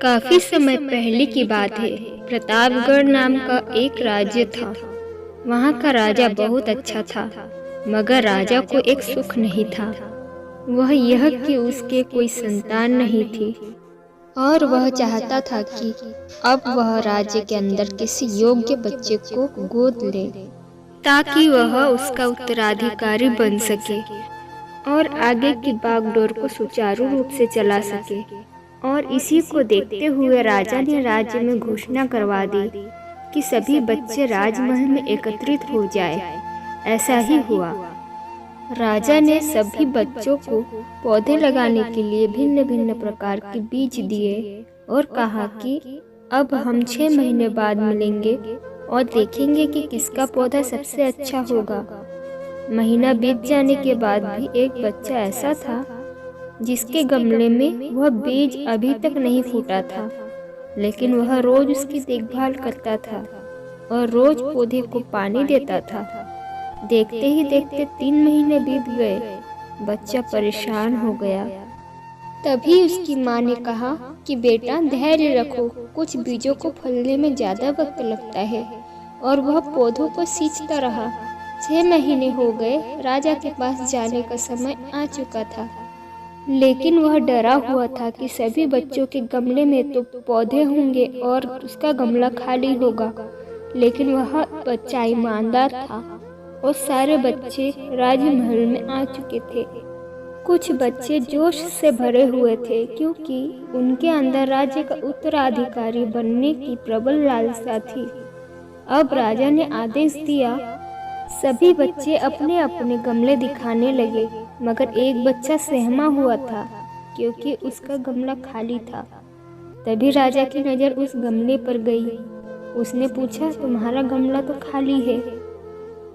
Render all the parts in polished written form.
काफी समय पहले की बात है। प्रतापगढ़ नाम का एक राज्य था। वहाँ का राजा बहुत अच्छा था, मगर राजा को एक सुख नहीं था। वह यह कि उसके कोई संतान नहीं थी और वह चाहता था कि अब वह राज्य के अंदर किसी योग्य बच्चे को गोद ले ताकि वह उसका उत्तराधिकारी बन सके और आगे की बागडोर को सुचारू रूप से चला सके। और इसी को देखते हुए राजा ने राज्य में घोषणा करवा दी कि सभी बच्चे राजमहल में एकत्रित हो जाए। ऐसा ही हुआ। राजा ने सभी बच्चों को पौधे लगाने के लिए भिन्न भिन्न प्रकार के बीज दिए और कहा कि अब हम 6 महीने बाद मिलेंगे और देखेंगे कि किसका पौधा सबसे अच्छा होगा। महीना बीत जाने के बाद भी एक बच्चा ऐसा था जिसके गमले में वह बीज अभी तक नहीं फूटा था, लेकिन वह रोज उसकी देखभाल करता था और रोज पौधे को पानी देता था। देखते ही देखते 3 महीने बीत गए। बच्चा परेशान हो गया। तभी उसकी माँ ने कहा कि बेटा धैर्य रखो, कुछ बीजों को फलने में ज्यादा वक्त लगता है। और वह पौधों को सींचता रहा। 6 महीने हो गए। राजा के पास जाने का समय आ चुका था, लेकिन वह डरा हुआ था कि सभी बच्चों के गमले में तो पौधे होंगे और उसका गमला खाली होगा। लेकिन वह बच्चा ईमानदार था और सारे बच्चे राजमहल में आ चुके थे। कुछ बच्चे जोश से भरे हुए थे क्योंकि उनके अंदर राज्य का उत्तराधिकारी बनने की प्रबल लालसा थी। अब राजा ने आदेश दिया। सभी बच्चे अपने अपने गमले दिखाने लगे, मगर एक बच्चा सहमा हुआ था क्योंकि उसका गमला खाली था। तभी राजा की नज़र उस गमले पर गई। उसने पूछा, तुम्हारा गमला तो खाली है।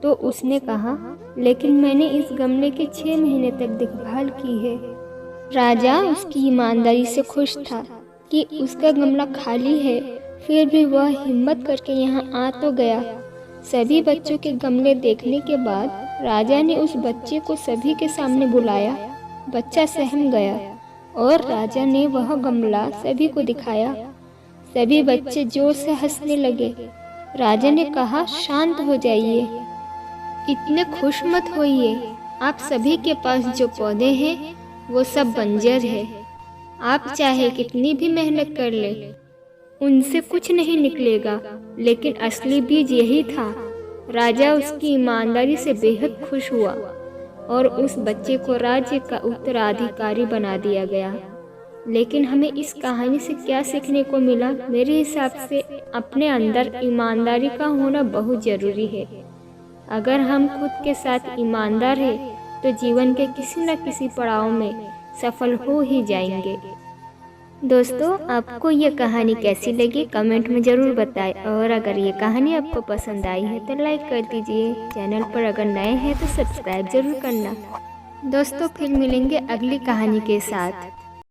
तो उसने कहा, लेकिन मैंने इस गमले के 6 महीने तक देखभाल की है। राजा उसकी ईमानदारी से खुश था कि उसका गमला खाली है, फिर भी वह हिम्मत करके यहाँ आ तो गया। सभी बच्चों के गमले देखने के बाद राजा ने उस बच्चे को सभी के सामने बुलाया। बच्चा सहम गया और राजा ने वह गमला सभी को दिखाया। सभी बच्चे जोर से हंसने लगे। राजा ने कहा, शांत हो जाइए, इतने खुश मत होइए। आप सभी के पास जो पौधे हैं वो सब बंजर है। आप चाहे कितनी भी मेहनत कर ले, उनसे कुछ नहीं निकलेगा। लेकिन असली बीज यही था। राजा उसकी ईमानदारी से बेहद खुश हुआ और उस बच्चे को राज्य का उत्तराधिकारी बना दिया गया। लेकिन हमें इस कहानी से क्या सीखने को मिला? मेरे हिसाब से अपने अंदर ईमानदारी का होना बहुत ज़रूरी है। अगर हम खुद के साथ ईमानदार हैं तो जीवन के किसी न किसी पड़ाव में सफल हो ही जाएंगे। दोस्तों, आपको ये कहानी कैसी लगी कमेंट में ज़रूर बताएं। और अगर ये कहानी आपको पसंद आई है तो लाइक कर दीजिए। चैनल पर अगर नए हैं तो सब्सक्राइब ज़रूर करना। दोस्तों, फिर मिलेंगे अगली कहानी के साथ।